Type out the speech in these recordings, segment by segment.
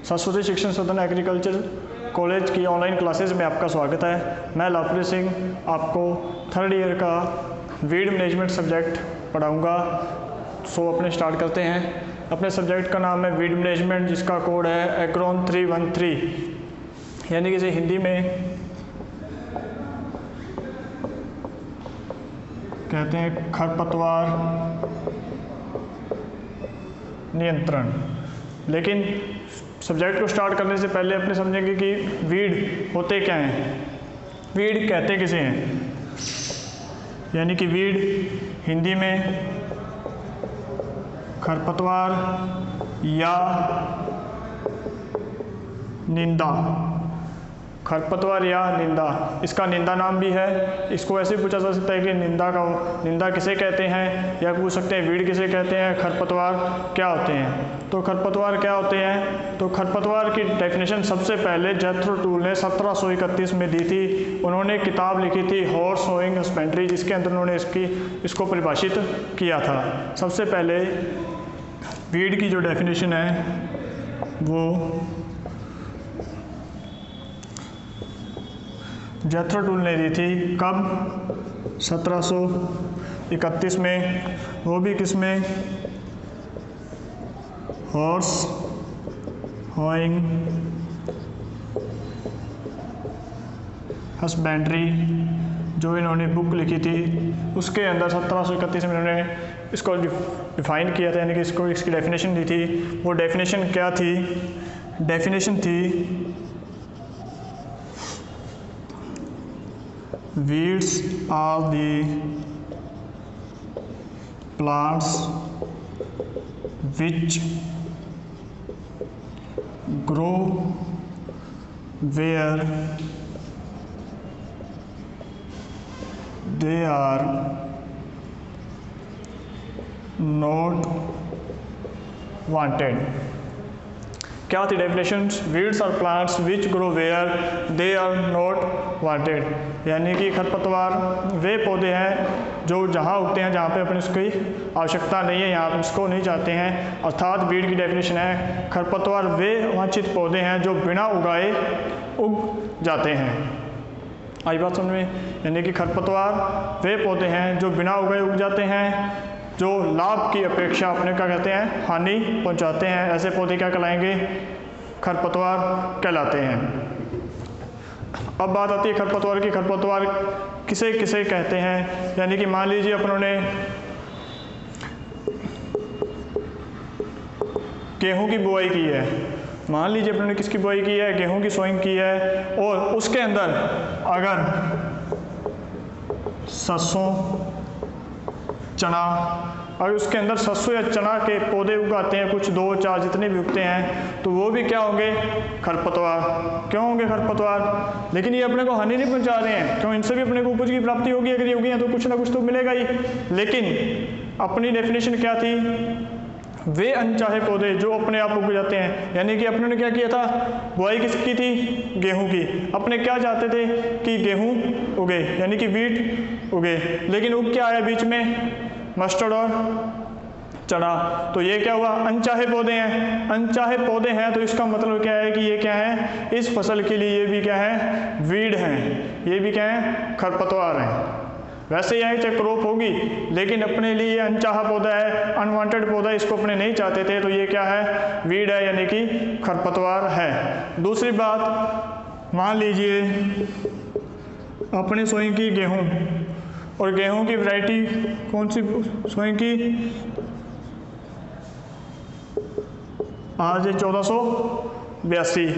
सरस्वती शिक्षण सदन agriculture college की ऑनलाइन क्लासेस में आपका स्वागत है। मैं लाभप्रीत सिंह आपको थर्ड ईयर का वीड मैनेजमेंट सब्जेक्ट पढ़ाऊँगा। सो अपने स्टार्ट करते हैं। अपने सब्जेक्ट का नाम है वीड मैनेजमेंट, जिसका कोड है एग्रोन 313, यानी कि इसे हिंदी में कहते हैं खरपतवार नियंत्रण। लेकिन सब्जेक्ट को स्टार्ट करने से पहले अपने समझेंगे कि वीड होते क्या हैं, वीड कहते किसे हैं। यानी कि वीड हिंदी में खरपतवार या निंदा, खरपतवार या निंदा, इसका निंदा नाम भी है। इसको ऐसे पूछा जा सकता है कि निंदा किसे कहते हैं, या पूछ सकते हैं वीड किसे कहते हैं, खरपतवार क्या होते हैं। तो खरपतवार क्या होते हैं, तो खरपतवार की डेफिनेशन सबसे पहले जेथरो टूल ने 1731 में दी थी। उन्होंने किताब लिखी थी हॉर्स सोइंग हस्बेंड्री, जिसके अंदर उन्होंने इसको परिभाषित किया था। सबसे पहले वीड की जो डेफिनेशन है वो जेथरो टूल ने दी थी। कब? 1731 में। वो भी किसमें? हॉर्स होइंग हस्बेंड्री, जो इन्होंने बुक लिखी थी, उसके अंदर 1731 में इन्होंने इसको डिफाइन किया था, यानी कि इसकी डेफिनेशन दी थी। वो डेफिनेशन क्या थी? डेफिनेशन थी weeds are the plants which grow where they are not wanted। क्या थी definition? Weeds are plants which grow where they are not wanted, यानी कि खरपतवार वे पौधे हैं जो जहाँ उगते हैं जहाँ पे अपनी उसकी आवश्यकता नहीं है, यहाँ इसको नहीं चाहते हैं। अर्थात वीड की डेफिनेशन है खरपतवार वे वांछित पौधे हैं जो बिना उगाए उग जाते हैं। आई बात समझ में? यानी कि खरपतवार वे पौधे हैं जो बिना उगाए उग जाते हैं, जो लाभ की अपेक्षा अपने क्या कहते हैं, हानि पहुंचाते हैं। ऐसे पौधे क्या कहलाएंगे? खरपतवार कहलाते हैं। अब बात आती है खरपतवार की। खरपतवार किसे किसे कहते हैं? यानी कि मान लीजिए अपनों गेहूं की बुआई की है। मान लीजिए अपनों ने किसकी बुआई की है? गेहूं की सोइंग की है। और उसके अंदर अगर सरसों, चना, और उसके अंदर सरसों या चना के पौधे उगाते हैं, कुछ 2-4 जितने भी उगते हैं, तो वो भी क्या होंगे? खरपतवार। क्यों होंगे खरपतवार? लेकिन ये अपने को हानि नहीं पहुंचा रहे हैं। क्यों? इनसे भी अपने को उपज की प्राप्ति होगी। अगर ये उगी हैं तो कुछ ना कुछ तो मिलेगा ही। लेकिन अपनी डेफिनेशन क्या थी? वे अनचाहे पौधे जो अपने आप उग जाते हैं। यानी कि अपने ने क्या किया था? बुआई किसकी थी? गेहूं की। अपने क्या चाहते थे कि गेहूं उगे, यानी कि वीट उगे। लेकिन उग क्या आया बीच में? मस्टर्ड और चना। तो ये क्या हुआ? अनचाहे पौधे हैं। अनचाहे पौधे हैं तो इसका मतलब क्या है कि ये क्या है? इस फसल के लिए ये भी क्या है? वीड हैं। ये भी क्या है? खरपतवार हैं। वैसे यह चाहे क्रॉप होगी, लेकिन अपने लिए ये अनचाहा पौधा है, अनवांटेड पौधा, इसको अपने नहीं चाहते थे, तो ये क्या है? वीड है, यानी कि खरपतवार है। दूसरी बात, मान लीजिए अपने सोइंग की गेहूं, और गेहूं की वैरायटी कौन सी सोइंग की? आज 1482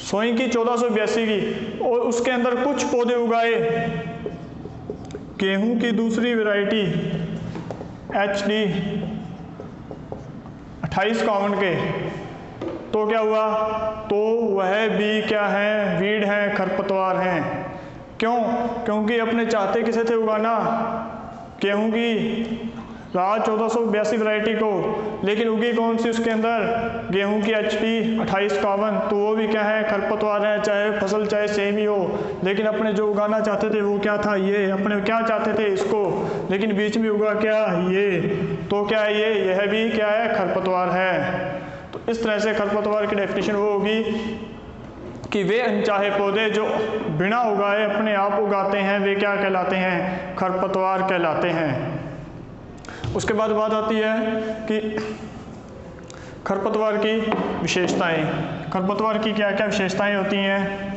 सोइंग की, 1482 की। और उसके अंदर कुछ पौधे उगाए गेहूं की दूसरी वैरायटी HD 2851 के, तो क्या हुआ? तो वह भी क्या है? वीड हैं, खरपतवार हैं। क्यों? क्योंकि अपने चाहते किसे थे उगाना? गेहूं की राज 1482 वैरायटी को, लेकिन उगी कौन सी उसके अंदर? गेहूं की HP 2851। तो वो भी क्या है? खरपतवार है, चाहे फसल चाहे सेम ही हो। लेकिन अपने जो उगाना चाहते थे वो क्या था? ये अपने क्या चाहते थे? इसको। लेकिन बीच में उगा क्या? ये। तो क्या है ये? यह भी क्या है? खरपतवार है। तो इस तरह से खरपतवार की डेफिनेशन वो होगी कि वे अनचाहे पौधे जो बिना उगाए अपने आप उगाते हैं वे क्या कहलाते हैं? खरपतवार कहलाते हैं। उसके बाद बात आती है कि खरपतवार की विशेषताएं। खरपतवार की क्या क्या विशेषताएं होती हैं?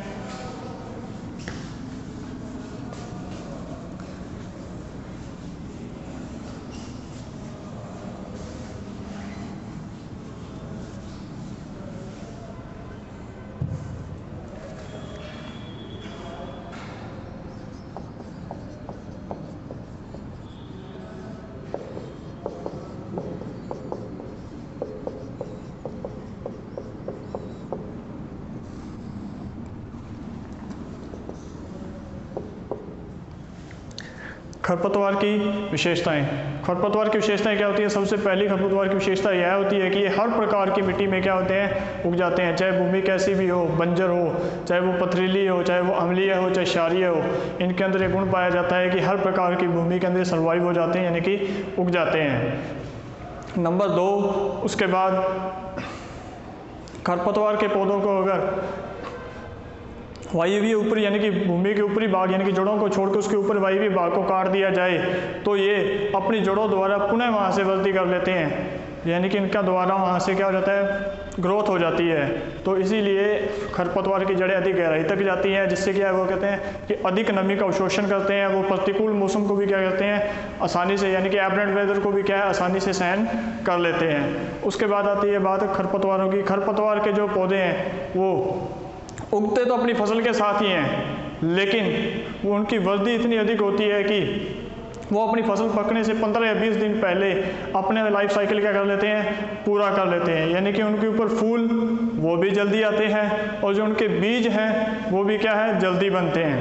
खरपतवार की विशेषताएं। खरपतवार की विशेषताएं क्या होती है? सबसे पहली खरपतवार की विशेषता यह होती है कि ये हर प्रकार की मिट्टी में क्या होते हैं? उग जाते हैं, चाहे भूमि कैसी भी हो, बंजर हो, चाहे वो पथरीली हो, चाहे वो अम्लीय हो, चाहे क्षारीय हो। इनके अंदर एक गुण पाया जाता है कि हर प्रकार की भूमि के अंदर सर्वाइव हो जाते हैं, यानी कि उग जाते हैं। नंबर 2, उसके बाद खरपतवार के पौधों को अगर वायवीय ऊपरी यानी कि भूमि के ऊपरी भाग यानी कि जड़ों को छोड़कर उसके ऊपर वायवीय भाग को काट दिया जाए तो ये अपनी जड़ों द्वारा पुनः वहाँ से वृद्धि कर लेते हैं, यानी कि इनका दोबारा वहाँ से क्या हो जाता है? ग्रोथ हो जाती है। तो इसीलिए खरपतवार की जड़ें अधिक गहराई तक जाती हैं, जिससे क्या है वो कहते हैं कि अधिक नमी का अवशोषण करते हैं। वो प्रतिकूल मौसम को भी क्या करते हैं? आसानी से, यानी कि एब्रेंट वेदर को भी क्या है? आसानी से सहन कर लेते हैं। उसके बाद आती है बात खरपतवारों की। खरपतवार के जो पौधे हैं वो उगते तो अपनी फसल के साथ ही हैं, लेकिन वो उनकी वृद्धि इतनी अधिक होती है कि वो अपनी फसल पकने से 15 या 20 दिन पहले अपने लाइफ साइकिल क्या कर लेते हैं? पूरा कर लेते हैं, यानी कि उनके ऊपर फूल वो भी जल्दी आते हैं और जो उनके बीज हैं वो भी क्या है? जल्दी बनते हैं,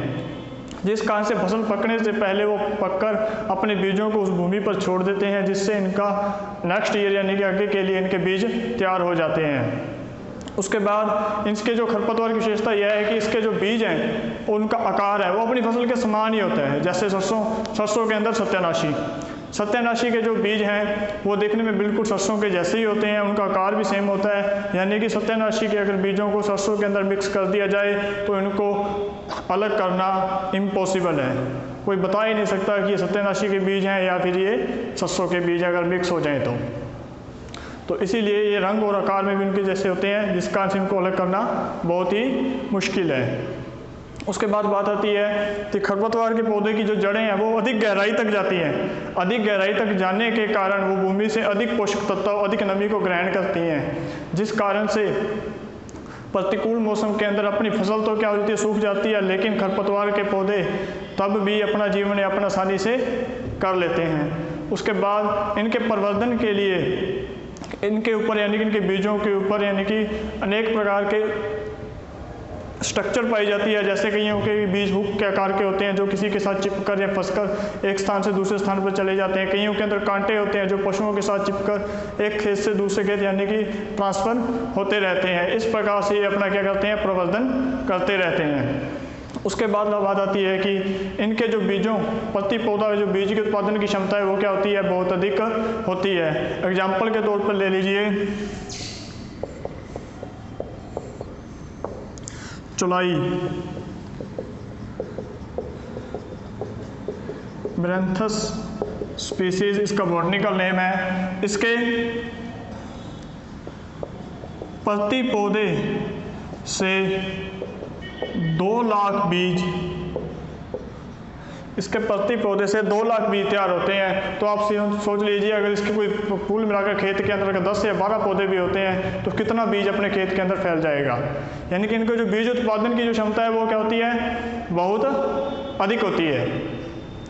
जिस कारण से फसल पकने से पहले वो पककर अपने बीजों को उस भूमि पर छोड़ देते हैं, जिससे इनका नेक्स्ट ईयर यानी कि आगे के लिए इनके बीज तैयार हो जाते हैं। उसके बाद इसके जो खरपतवार की विशेषता यह है कि इसके जो बीज हैं उनका आकार है वो अपनी फसल के समान ही होता है। जैसे सरसों के अंदर सत्यानाशी के जो बीज हैं वो देखने में बिल्कुल सरसों के जैसे ही होते हैं, उनका आकार भी सेम होता है। यानी कि सत्यानाशी के अगर बीजों को सरसों के अंदर मिक्स कर दिया जाए तो इनको अलग करना इम्पॉसिबल है। कोई बता ही नहीं सकता कि ये सत्यानाशी के बीज हैं या फिर ये सरसों के बीज अगर मिक्स हो जाएँ तो इसीलिए ये रंग और आकार में भी उनके जैसे होते हैं, जिस कारण से इनको अलग करना बहुत ही मुश्किल है। उसके बाद बात आती है कि खरपतवार के पौधे की जो जड़ें हैं वो अधिक गहराई तक जाती हैं। अधिक गहराई तक जाने के कारण वो भूमि से अधिक पोषक तत्व, अधिक नमी को ग्रहण करती हैं, जिस कारण से प्रतिकूल मौसम के अंदर अपनी फसल तो क्या होती है? सूख जाती है, लेकिन खरपतवार के पौधे तब भी अपना जीवन यापन आसानी से कर लेते हैं। उसके बाद इनके प्रवर्धन के लिए इनके ऊपर यानी कि इनके बीजों के ऊपर यानी कि अनेक प्रकार के स्ट्रक्चर पाई जाती है। जैसे कईयों के बीज हुक के आकार के होते हैं जो किसी के साथ चिपकर या फंसकर एक स्थान से दूसरे स्थान पर चले जाते हैं। कईयों के अंदर कांटे होते हैं जो पशुओं के साथ चिपकर एक खेत से दूसरे खेत यानी कि ट्रांसफर होते रहते हैं। इस प्रकार से ये अपना क्या करते हैं? प्रवर्धन करते रहते हैं। उसके बाद बात आती है कि इनके जो बीजों प्रति पौधा जो बीज के उत्पादन की क्षमता है वो क्या होती है? बहुत अधिक होती है। एग्जाम्पल के तौर पर ले लीजिए चौलाई, मिरैंथस स्पीसीज इसका बॉटनिकल नेम है। इसके प्रति पौधे से 2 लाख बीज, इसके प्रति पौधे से 2 लाख बीज तैयार होते हैं। तो आप सोच लीजिए अगर इसके कोई फूल मिलाकर खेत के अंदर 10 या 12 पौधे भी होते हैं तो कितना बीज अपने खेत के अंदर फैल जाएगा। यानी कि इनको जो बीज उत्पादन की जो क्षमता है वो क्या होती है? बहुत अधिक होती है।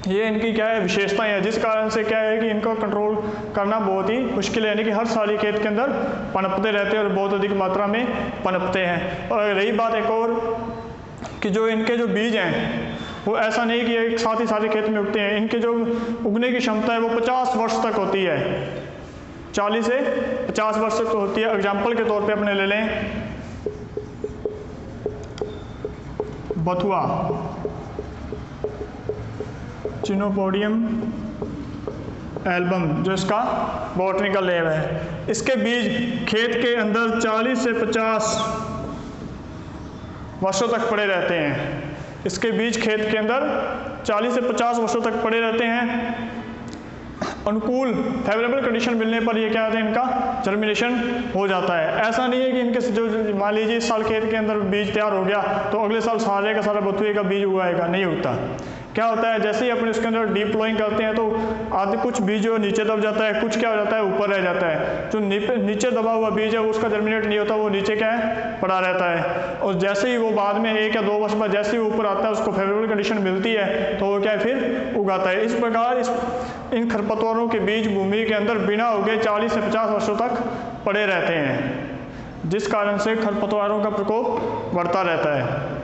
ये इनकी क्या है? विशेषताएं हैं, जिस कारण से क्या है कि इनको कंट्रोल करना बहुत ही मुश्किल है। यानी कि हर साल ही खेत के अंदर पनपते रहते हैं और बहुत अधिक मात्रा में पनपते हैं। और रही बात एक और कि जो इनके जो बीज हैं वो ऐसा नहीं कि एक साथ ही सारे खेत में उगते हैं। इनके जो उगने की क्षमता है वो 50 वर्ष तक होती है, 40 से 50 वर्ष तक होती है। एग्जाम्पल के तौर पे अपने ले लें बथुआ, चिनोपोडियम एल्बम, जो इसका बॉटनिकल नेम है। इसके बीज खेत के अंदर 40 से 50 वर्षों तक पड़े रहते हैं। इसके बीज खेत के अंदर 40 से 50 वर्षों तक पड़े रहते हैं। अनुकूल फेवरेबल कंडीशन मिलने पर ये क्या होता है, इनका जर्मिनेशन हो जाता है। ऐसा नहीं है कि इनके जो मान लीजिए इस साल खेत के अंदर बीज तैयार हो गया तो अगले साल सारे का सारा बथुए का बीज उगाएगा, नहीं उगता। क्या होता है, जैसे ही अपने उसके अंदर डीप फ्लोइंग करते हैं तो आधे कुछ बीज जो नीचे दब जाता है, कुछ क्या हो जाता है ऊपर रह जाता है। जो नीचे दबा हुआ बीज है उसका जर्मिनेट नहीं होता, वो नीचे क्या है पड़ा रहता है। और जैसे ही वो बाद में 1 या 2 वर्ष बाद जैसे ही ऊपर आता है उसको फेवरेबल कंडीशन मिलती है तो वो क्या है फिर उगाता है। इस प्रकार इन खरपतवारों के बीज भूमि के अंदर बिना उगे 40 से 50 वर्षों तक पड़े रहते हैं, जिस कारण से खरपतवारों का प्रकोप बढ़ता रहता है।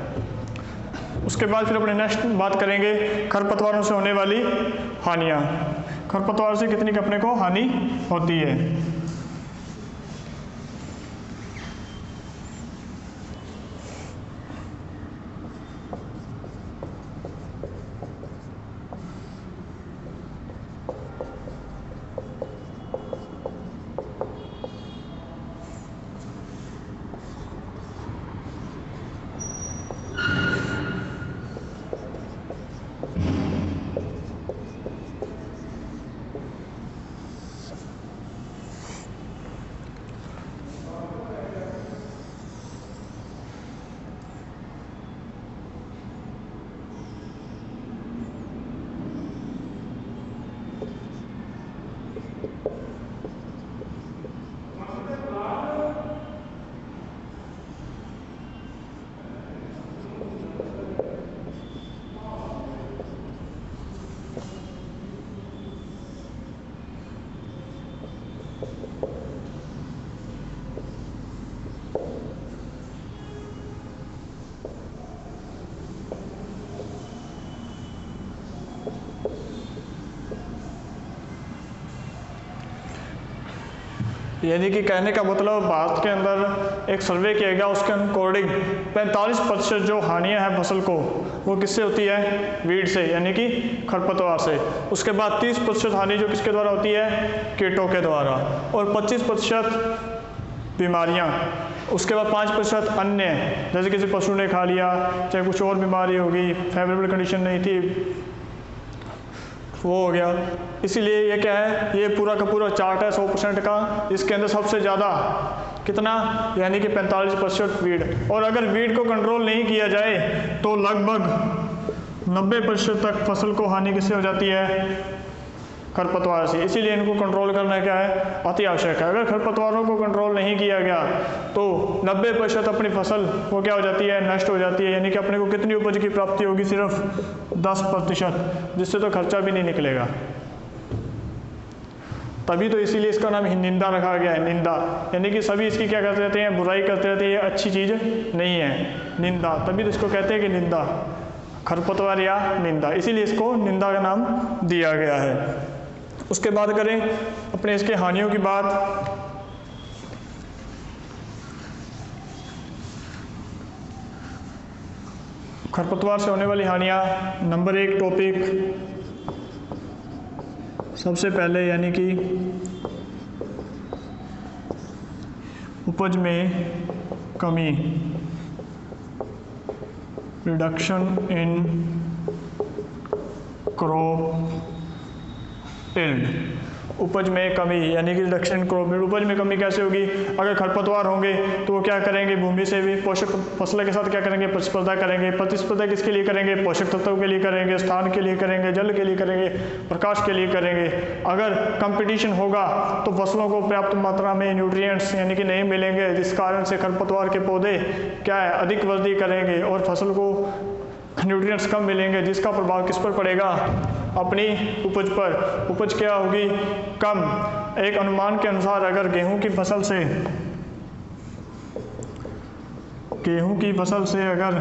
उसके बाद फिर अपने नेक्स्ट बात करेंगे खरपतवारों से होने वाली हानियाँ। खरपतवार से कितनी अपने को हानि होती है। यानी कि कहने का मतलब भारत के अंदर एक सर्वे किया गया, उसके अकॉर्डिंग 45% जो हानियाँ हैं फसल को वो किससे होती है, वीड से यानी कि खरपतवार से। उसके बाद 30% हानि जो किसके द्वारा होती है, कीटों के द्वारा। और 25% बीमारियाँ। उसके बाद 5% अन्य, जैसे किसी पशु ने खा लिया, चाहे कुछ और बीमारी होगी, फेवरेबल कंडीशन नहीं थी, वो हो गया। इसीलिए ये क्या है, ये पूरा का पूरा चार्ट है 100% का। इसके अंदर सबसे ज़्यादा कितना, यानी कि 45% वीड। और अगर वीड को कंट्रोल नहीं किया जाए तो लगभग 90% तक फसल को हानि किससे हो जाती है, खरपतवार से। इसीलिए इनको कंट्रोल करना क्या है, अति आवश्यक है। अगर खरपतवारों को कंट्रोल नहीं किया गया तो 90% अपनी फसल वो क्या हो जाती है, नष्ट हो जाती है। यानी कि अपने को कितनी उपज की प्राप्ति होगी, सिर्फ 10%, जिससे तो खर्चा भी नहीं निकलेगा। तभी तो इसीलिए इसका नाम निंदा रखा गया है, निंदा। यानी कि सभी इसकी क्या करते रहते हैं, बुराई करते रहते हैं, ये अच्छी चीज़ नहीं है, निंदा। तभी तो इसको कहते हैं कि निंदा, खरपतवार या निंदा, इसीलिए इसको निंदा का नाम दिया गया है। उसके बाद करें अपने इसके हानियों की बात। खरपतवार से होने वाली हानियाँ, नंबर 1 टॉपिक सबसे पहले, यानी कि उपज में कमी, रिडक्शन इन क्रॉप यील्ड। उपज में कमी यानी कि रिडक्शन क्रॉप यील्ड। उपज में कमी कैसे होगी, अगर खरपतवार होंगे तो वो क्या करेंगे, भूमि से भी पोषक फसल के साथ क्या करेंगे, प्रतिस्पर्धा करेंगे। प्रतिस्पर्धा किसके लिए करेंगे, पोषक तत्वों के लिए करेंगे, स्थान के लिए करेंगे, जल के लिए करेंगे, प्रकाश के लिए करेंगे। अगर कंपटीशन होगा तो फसलों को पर्याप्त मात्रा में न्यूट्रिएंट्स यानी कि नहीं मिलेंगे, जिस कारण से खरपतवार के पौधे क्या है, अधिक वृद्धि करेंगे और फसल को न्यूट्रिएंट्स कम मिलेंगे, जिसका प्रभाव किस पर पड़ेगा, अपनी उपज पर। उपज क्या होगी, कम। एक अनुमान के अनुसार अगर गेहूं की फसल से अगर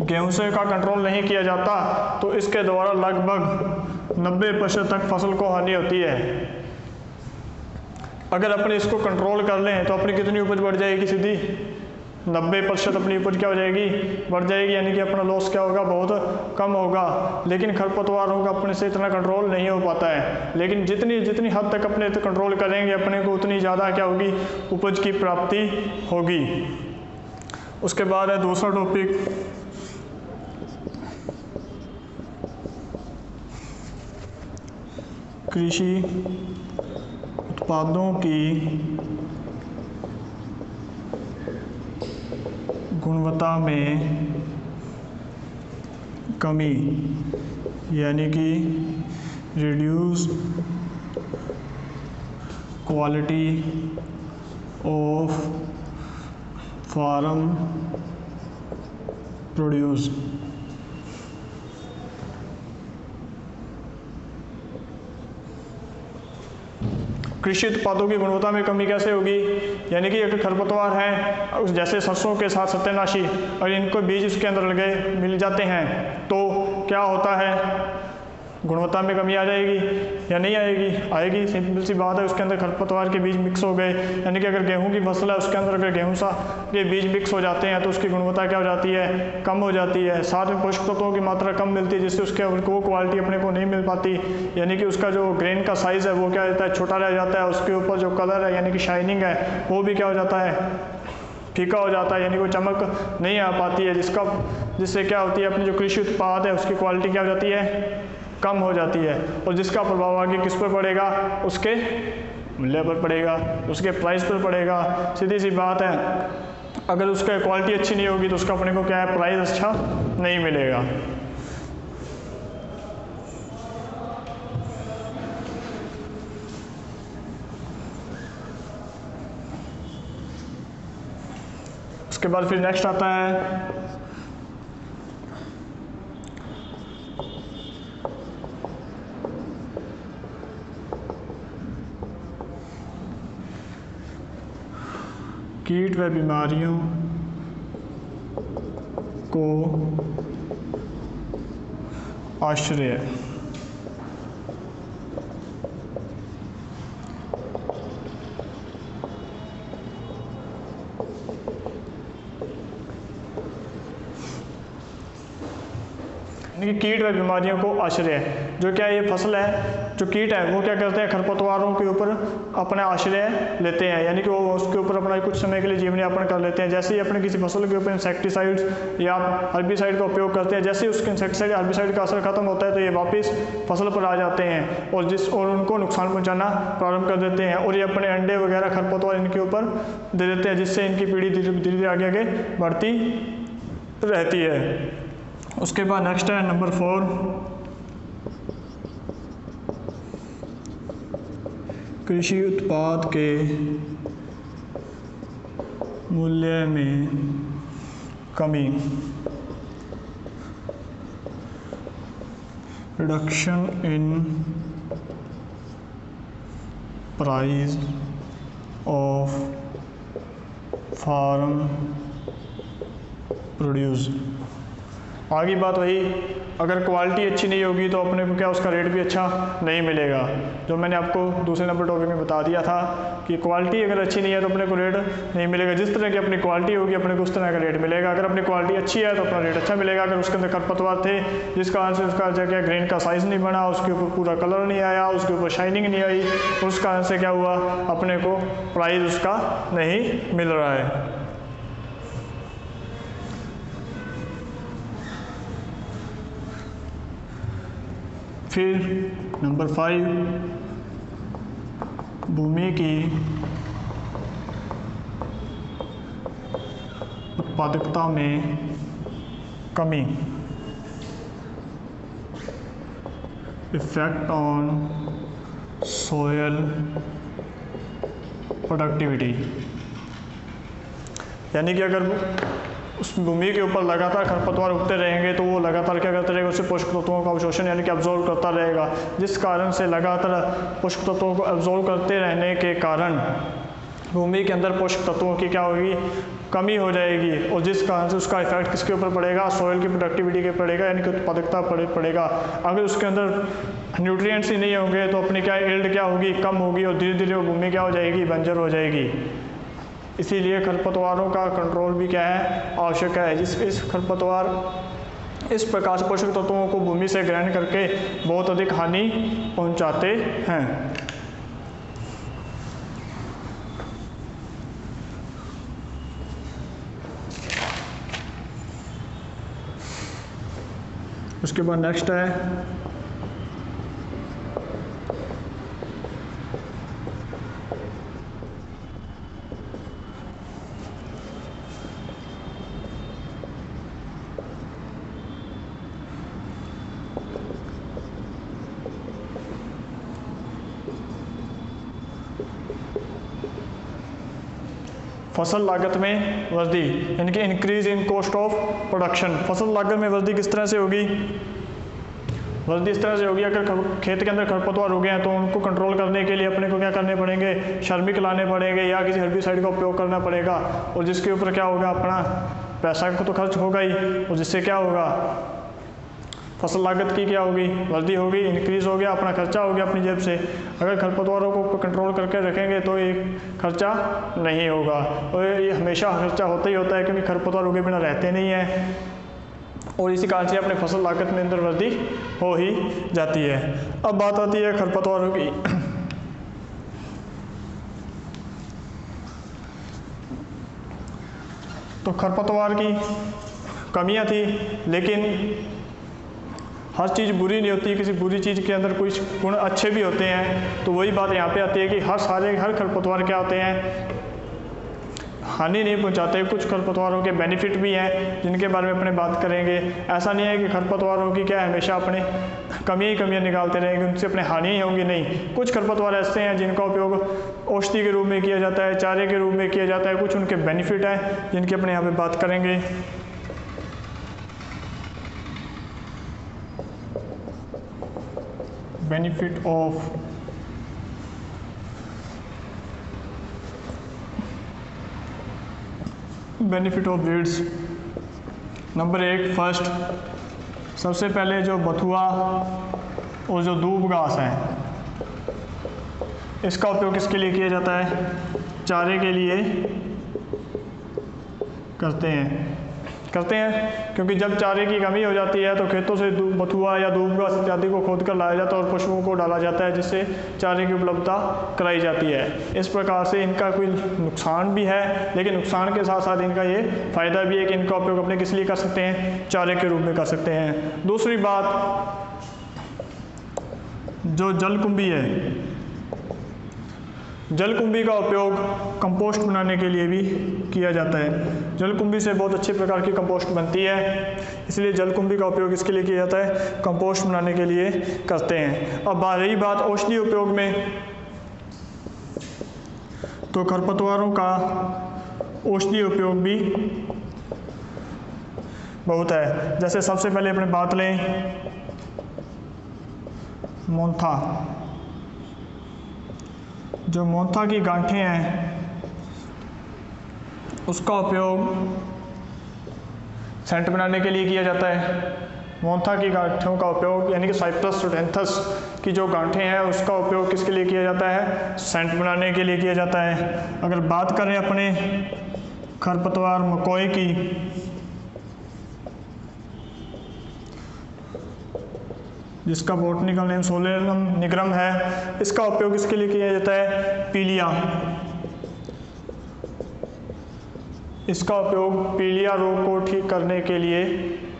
गेहूं से का कंट्रोल नहीं किया जाता तो इसके द्वारा लगभग 90% तक फसल को हानि होती है। अगर अपने इसको कंट्रोल कर लें तो अपनी कितनी उपज बढ़ जाएगी, सीधी 90% अपनी उपज क्या हो जाएगी, बढ़ जाएगी, यानी कि अपना लॉस क्या होगा, बहुत कम होगा। लेकिन खरपतवारों का अपने से इतना कंट्रोल नहीं हो पाता है, लेकिन जितनी हद तक अपने कंट्रोल करेंगे अपने को, उतनी ज़्यादा क्या होगी, उपज की प्राप्ति होगी। उसके बाद है दूसरा टॉपिक, कृषि उत्पादों की गुणवत्ता में कमी, यानी कि reduce quality of farm produce. कृषि उत्पादों की गुणवत्ता में कमी कैसे होगी, यानी कि अगर खरपतवार हैं जैसे सरसों के साथ सत्यानाशी, और इनको बीज उसके अंदर लगे मिल जाते हैं तो क्या होता है, गुणवत्ता में कमी आ जाएगी या नहीं आएगी, आएगी, सिंपल सी बात है। उसके अंदर खरपतवार के बीज मिक्स हो गए, यानी कि अगर गेहूं की फसल है उसके अंदर अगर गेहूं सा के बीज मिक्स हो जाते हैं तो उसकी गुणवत्ता क्या हो जाती है, कम हो जाती है। साथ में पोषक तत्वों की मात्रा कम मिलती है, जिससे उसके वो क्वालिटी अपने को नहीं मिल पाती, यानी कि उसका जो ग्रेन का साइज़ है वो क्या रहता है, छोटा रह जाता है। उसके ऊपर जो कलर है यानी कि शाइनिंग है वो भी क्या हो जाता है, फीका हो जाता है, यानी कोई चमक नहीं आ पाती है, जिससे क्या होती है, अपनी जो कृषि उत्पाद है उसकी क्वालिटी क्या हो जाती है, कम हो जाती है। और जिसका प्रभाव आगे किस पर पड़ेगा, उसके मूल्य पर पड़ेगा, उसके प्राइस पर पड़ेगा। सीधी सी बात है, अगर उसका क्वालिटी अच्छी नहीं होगी तो उसका अपने को क्या है, प्राइस अच्छा नहीं मिलेगा। उसके बाद फिर नेक्स्ट आता है कीट व बीमारियों को आश्रय। यानी कि कीट व बीमारियों को आश्रय, जो क्या ये फसल है, जो कीट है वो क्या करते हैं, खरपतवारों के ऊपर अपना आश्रय लेते हैं, यानी कि वो उसके ऊपर अपना कुछ समय के लिए जीवन यापन कर लेते हैं। जैसे ही अपने किसी फसल के ऊपर इंसेक्टिसाइड्स या हर्बिसाइड का उपयोग करते हैं, जैसे ही उसके इंसेक्टिसाइड हर्बिसाइड का असर खत्म होता है तो ये वापस फसल पर आ जाते हैं और उनको नुकसान पहुँचाना प्रारंभ कर देते हैं, और ये अपने अंडे वगैरह खरपतवार इनके ऊपर दे देते हैं, जिससे इनकी पीढ़ी धीरे धीरे आगे बढ़ती रहती है। उसके बाद नेक्स्ट है नंबर 4, कृषि उत्पाद के मूल्य में कमी, reduction in price of farm produce. आगे बात वही, अगर क्वालिटी अच्छी नहीं होगी तो अपने को क्या उसका रेट भी अच्छा नहीं मिलेगा, जो मैंने आपको दूसरे नंबर टॉपिक में बता दिया था कि क्वालिटी अगर अच्छी नहीं है तो अपने को रेट नहीं मिलेगा। जिस तरह की अपनी क्वालिटी होगी अपने को उस तरह का रेट मिलेगा। अगर अपनी क्वालिटी अच्छी है तो अपना रेट अच्छा मिलेगा। अगर उसके अंदर खरपतवार थे जिस कारण से उसका जगह ग्रेन का साइज़ नहीं बना, उसके ऊपर पूरा कलर नहीं आया, उसके ऊपर शाइनिंग नहीं आई, उस कारण से क्या हुआ, अपने को प्राइस उसका नहीं मिल रहा है। फिर नंबर 5, भूमि की उत्पादकता में कमी, इफेक्ट ऑन सोयल प्रोडक्टिविटी। यानी कि अगर उस भूमि के ऊपर लगातार खरपतवार उगते रहेंगे तो वो लगातार क्या करते रहेगा, उससे पोषक तत्वों का अवशोषण यानी कि अब्जॉर्व करता रहेगा, जिस कारण से लगातार पोषक तत्वों को अब्जॉर्व करते रहने के कारण भूमि के अंदर पोषक तत्वों की क्या होगी, कमी हो जाएगी, और जिस कारण से उसका इफेक्ट किसके ऊपर पड़ेगा, सॉइल की प्रोडक्टिविटी के पड़ेगा, यानी कि उत्पादकता पड़ेगा। अगर उसके अंदर न्यूट्रिएंट्स ही नहीं होंगे तो अपनी क्या यील्ड क्या होगी, कम होगी, और धीरे धीरे वो भूमि क्या हो जाएगी, बंजर हो जाएगी। इसीलिए खरपतवारों का कंट्रोल भी क्या है, आवश्यक है। इस खरपतवार इस प्रकार से पोषक तत्वों को भूमि से ग्रहण करके बहुत अधिक हानि पहुंचाते हैं। उसके बाद नेक्स्ट है फसल लागत में वृद्धि, यानी कि increase in cost of production. फसल लागत में वृद्धि किस तरह से होगी? वृद्धि इस तरह से होगी, अगर खेत के अंदर खरपतवार हो गए हैं तो उनको कंट्रोल करने के लिए अपने को क्या करने पड़ेंगे, श्रमिक लाने पड़ेंगे या किसी हर्बिसाइड का उपयोग करना पड़ेगा, और जिसके ऊपर क्या होगा, अपना पैसा को तो खर्च होगा ही, और जिससे क्या होगा, फसल लागत की क्या होगी, वृद्धि होगी, इंक्रीज हो गया, अपना खर्चा हो गया अपनी जेब से। अगर खरपतवारों को कंट्रोल करके रखेंगे तो ये खर्चा नहीं होगा, और ये हमेशा खर्चा होता ही होता है, क्योंकि खरपतवारों के बिना रहते नहीं हैं, और इसी कारण से अपने फसल लागत में अंदर वृद्धि हो ही जाती है। अब बात आती है खरपतवारों की। तो खरपतवार की कमियां थी, लेकिन हर चीज़ बुरी नहीं होती, किसी बुरी चीज़ के अंदर कुछ गुण अच्छे भी होते हैं। तो वही बात यहाँ पे आती है कि हर खरपतवार क्या होते हैं, हानि नहीं पहुँचाते। कुछ खरपतवारों के बेनिफिट भी हैं जिनके बारे में अपने बात करेंगे। ऐसा नहीं है कि खरपतवारों की क्या हमेशा अपने कमियाँ निकालते रहेंगे, उनसे अपने हानि ही होंगी, नहीं। कुछ खरपतवार ऐसे हैं जिनका उपयोग औषधि के रूप में किया जाता है, चारे के रूप में किया जाता है, कुछ उनके बेनिफिट हैं जिनकी अपने यहाँ पर बात करेंगे। Benefit of weeds. Number 1, first, सबसे पहले जो बथुआ और जो दूब घास है, इसका उपयोग किसके लिए किया जाता है, चारे के लिए करते हैं, क्योंकि जब चारे की कमी हो जाती है तो खेतों से बथुआ या दूब घास इत्यादि को खोद कर लाया जाता है और पशुओं को डाला जाता है, जिससे चारे की उपलब्धता कराई जाती है। इस प्रकार से इनका कोई नुकसान भी है, लेकिन नुकसान के साथ साथ इनका ये फायदा भी है कि इनका उपयोग अपने किस लिए कर सकते हैं, चारे के रूप में कर सकते हैं। दूसरी बात, जो जलकुंभी है, जलकुंभी का उपयोग कंपोस्ट बनाने के लिए भी किया जाता है। जलकुंभी से बहुत अच्छे प्रकार की कंपोस्ट बनती है, इसलिए जलकुंभी का उपयोग इसके लिए किया जाता है, कंपोस्ट बनाने के लिए करते हैं। अब रही बात औषधि उपयोग में, तो खरपतवारों का औषधि उपयोग भी बहुत है। जैसे सबसे पहले अपने बात लें मोंथा। जो मोंथा की गांठें हैं उसका उपयोग सेंट बनाने के लिए किया जाता है। मोंथा की गांठों का उपयोग, यानी कि साइप्रस स्टूडेंथस की जो गांठें हैं उसका उपयोग किसके लिए किया जाता है, सेंट बनाने के लिए किया जाता है। अगर बात करें अपने खरपतवार मकोए की, जिसका बॉटनिकल नेम सोलेनम निग्रम है, इसका उपयोग इसके लिए किया जाता है पीलिया। इसका उपयोग पीलिया रोग को ठीक करने के लिए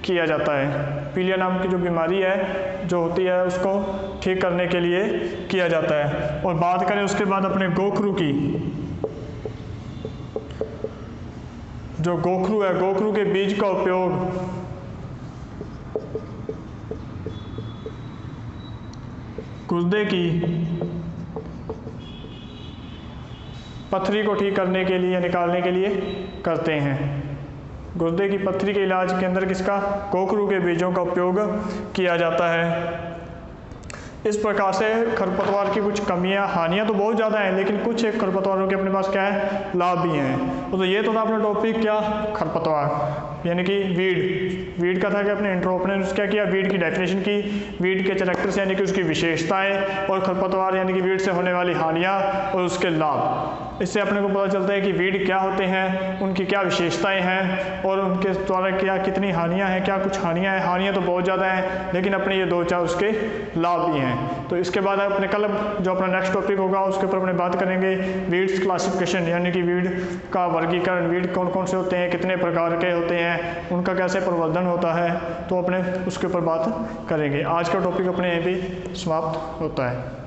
किया जाता है। पीलिया नाम की जो बीमारी है जो होती है उसको ठीक करने के लिए किया जाता है। और बात करें उसके बाद अपने गोखरू की, जो गोखरू है, गोखरू के बीज का उपयोग गुर्दे की पथरी को ठीक करने के लिए, निकालने के लिए करते हैं। गुर्दे की पथरी के इलाज के अंदर किसका, गोखरू के बीजों का उपयोग किया जाता है। इस प्रकार से खरपतवार की कुछ कमियां, हानियां तो बहुत ज़्यादा हैं, लेकिन कुछ एक खरपतवारों के अपने पास क्या है, लाभ भी हैं। तो ये तो था अपना टॉपिक क्या, खरपतवार यानी कि वीड का था कि अपने इंट्रो ने क्या किया, वीड की डेफिनेशन की, वीड के कैरेक्टर्स यानी कि उसकी विशेषताएं, और खरपतवार यानी कि वीड से होने वाली हानियाँ और उसके लाभ। इससे अपने को पता चलता है कि वीड क्या होते हैं, उनकी क्या विशेषताएं हैं, और उनके द्वारा क्या कितनी हानियां हैं, क्या कुछ हानियां हैं। हानियां तो बहुत ज़्यादा हैं, लेकिन अपने ये 2-4 उसके लाभ भी हैं। तो इसके बाद अपने कल जो अपना नेक्स्ट टॉपिक होगा उसके ऊपर अपने बात करेंगे वीड्स क्लासिफिकेशन, यानी कि वीड का वर्गीकरण, वीड कौन कौन से होते हैं, कितने प्रकार के होते हैं, उनका कैसे प्रवर्धन होता है, तो अपने उसके ऊपर बात करेंगे। आज का टॉपिक अपने यहीं पे समाप्त होता है।